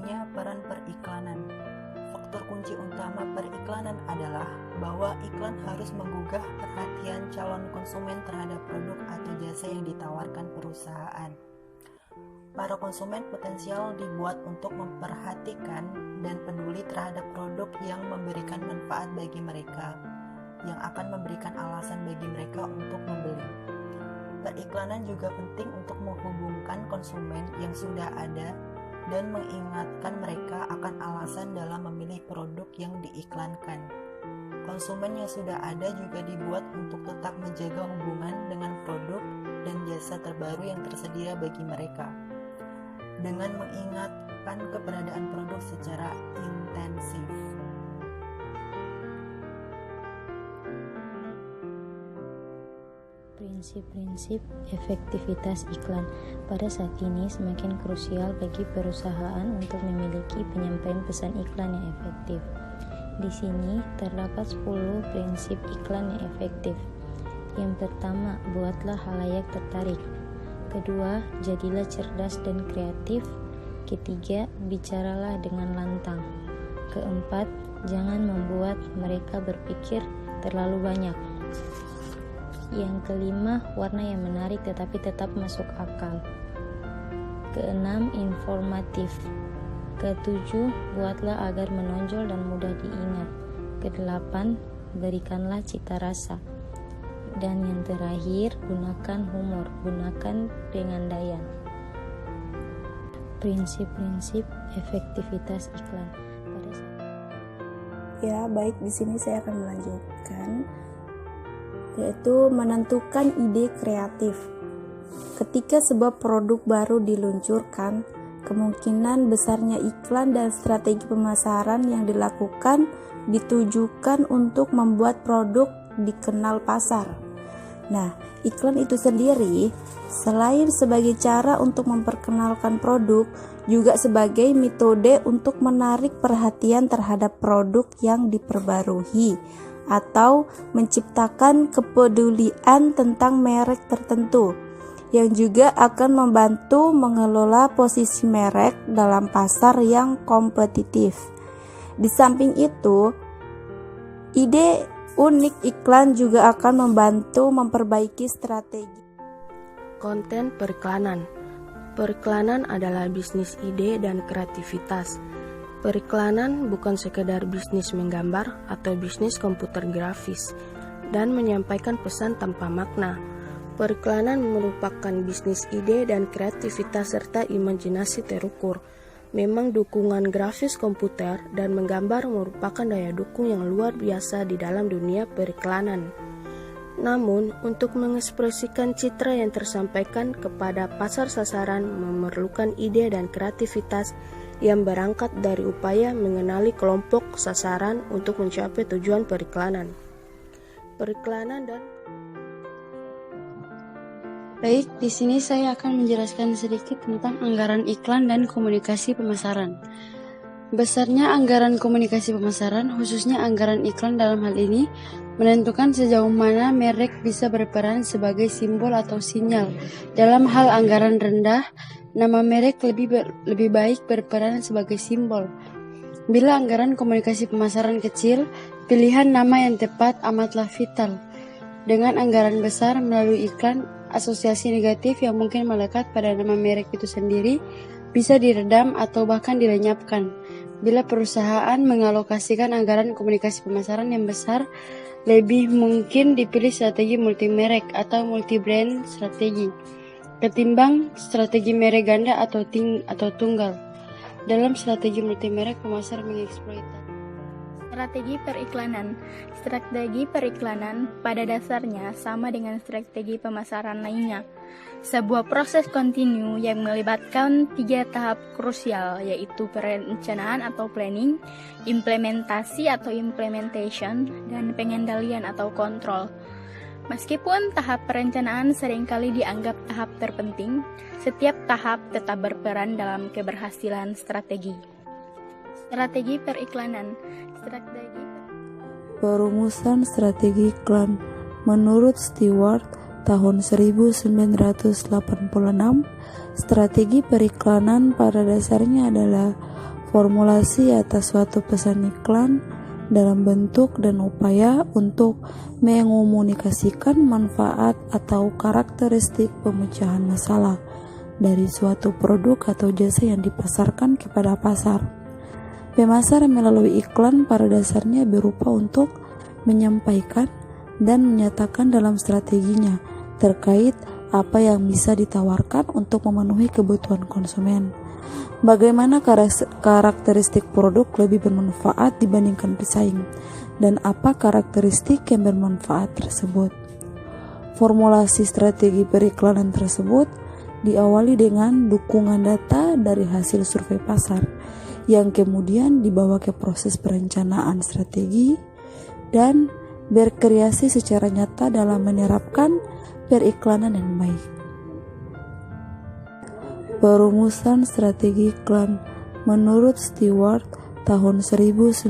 pentingnya peran periklanan. Faktor kunci utama periklanan adalah bahwa iklan harus menggugah perhatian calon konsumen terhadap produk atau jasa yang ditawarkan perusahaan. Para konsumen potensial dibuat untuk memperhatikan dan peduli terhadap produk yang memberikan manfaat bagi mereka, yang akan memberikan alasan bagi mereka untuk membeli. Periklanan juga penting untuk menghubungkan konsumen yang sudah ada dan mengingatkan mereka akan alasan dalam memilih produk yang diiklankan. Konsumen yang sudah ada juga dibuat untuk tetap menjaga hubungan dengan produk dan jasa terbaru yang tersedia bagi mereka, dengan mengingatkan keberadaan produk secara intensif. Prinsip-prinsip efektivitas iklan pada saat ini semakin krusial bagi perusahaan untuk memiliki penyampaian pesan iklan yang efektif. Di sini terdapat 10 prinsip iklan yang efektif. Yang pertama, buatlah halayak tertarik. Kedua, jadilah cerdas dan kreatif. Ketiga, bicaralah dengan lantang. Keempat, jangan membuat mereka berpikir terlalu banyak. Yang kelima, warna yang menarik tetapi tetap masuk akal. Keenam, informatif. Ketujuh, buatlah agar menonjol dan mudah diingat. Kedelapan, berikanlah cita rasa. Dan yang terakhir, gunakan humor, gunakan pengandaian. Prinsip-prinsip efektivitas iklan. Ya, baik, di sini saya akan melanjutkan, yaitu menentukan ide kreatif. Ketika sebuah produk baru diluncurkan, kemungkinan besarnya iklan dan strategi pemasaran yang dilakukan ditujukan untuk membuat produk dikenal pasar. Nah, iklan itu sendiri selain sebagai cara untuk memperkenalkan produk, juga sebagai metode untuk menarik perhatian terhadap produk yang diperbarui atau menciptakan kepedulian tentang merek tertentu, yang juga akan membantu mengelola posisi merek dalam pasar yang kompetitif. Di samping itu, ide unik iklan juga akan membantu memperbaiki strategi. Konten periklanan. Periklanan adalah bisnis ide dan kreativitas. Periklanan bukan sekedar bisnis menggambar atau bisnis komputer grafis dan menyampaikan pesan tanpa makna. Periklanan merupakan bisnis ide dan kreativitas serta imajinasi terukur. Memang dukungan grafis komputer dan menggambar merupakan daya dukung yang luar biasa di dalam dunia periklanan. Namun, untuk mengekspresikan citra yang tersampaikan kepada pasar sasaran memerlukan ide dan kreativitas yang berangkat dari upaya mengenali kelompok sasaran untuk mencapai tujuan periklanan. Periklanan dan Baik, di sini saya akan menjelaskan sedikit tentang anggaran iklan dan komunikasi pemasaran. Besarnya anggaran komunikasi pemasaran, khususnya anggaran iklan dalam hal ini, menentukan sejauh mana merek bisa berperan sebagai simbol atau sinyal. Dalam hal anggaran rendah, nama merek lebih baik berperan sebagai simbol. Bila anggaran komunikasi pemasaran kecil, pilihan nama yang tepat amatlah vital. Dengan anggaran besar melalui iklan, asosiasi negatif yang mungkin melekat pada nama merek itu sendiri bisa diredam atau bahkan dilenyapkan. Bila perusahaan mengalokasikan anggaran komunikasi pemasaran yang besar, lebih mungkin dipilih strategi multi-merek atau multi-brand strategi ketimbang strategi merek ganda atau tunggal. Dalam strategi multi-merek, pemasar mengeksploitasi strategi periklanan. Strategi periklanan pada dasarnya sama dengan strategi pemasaran lainnya. Sebuah proses kontinu yang melibatkan 3 tahap krusial, yaitu perencanaan atau planning, implementasi atau implementation, dan pengendalian atau kontrol. Meskipun tahap perencanaan seringkali dianggap tahap terpenting, setiap tahap tetap berperan dalam keberhasilan strategi. Strategi periklanan. Perumusan strategi iklan menurut Stewart tahun 1986, strategi periklanan pada dasarnya adalah formulasi atas suatu pesan iklan dalam bentuk dan upaya untuk mengomunikasikan manfaat atau karakteristik pemecahan masalah dari suatu produk atau jasa yang dipasarkan kepada pasar. Pemasar melalui iklan pada dasarnya berupa untuk menyampaikan dan menyatakan dalam strateginya terkait apa yang bisa ditawarkan untuk memenuhi kebutuhan konsumen. Bagaimana karakteristik produk lebih bermanfaat dibandingkan pesaing, dan apa karakteristik yang bermanfaat tersebut. Formulasi strategi periklanan tersebut diawali dengan dukungan data dari hasil survei pasar, yang kemudian dibawa ke proses perencanaan strategi dan berkreasi secara nyata dalam menerapkan periklanan yang baik. Perumusan strategi iklan menurut Stewart tahun 1986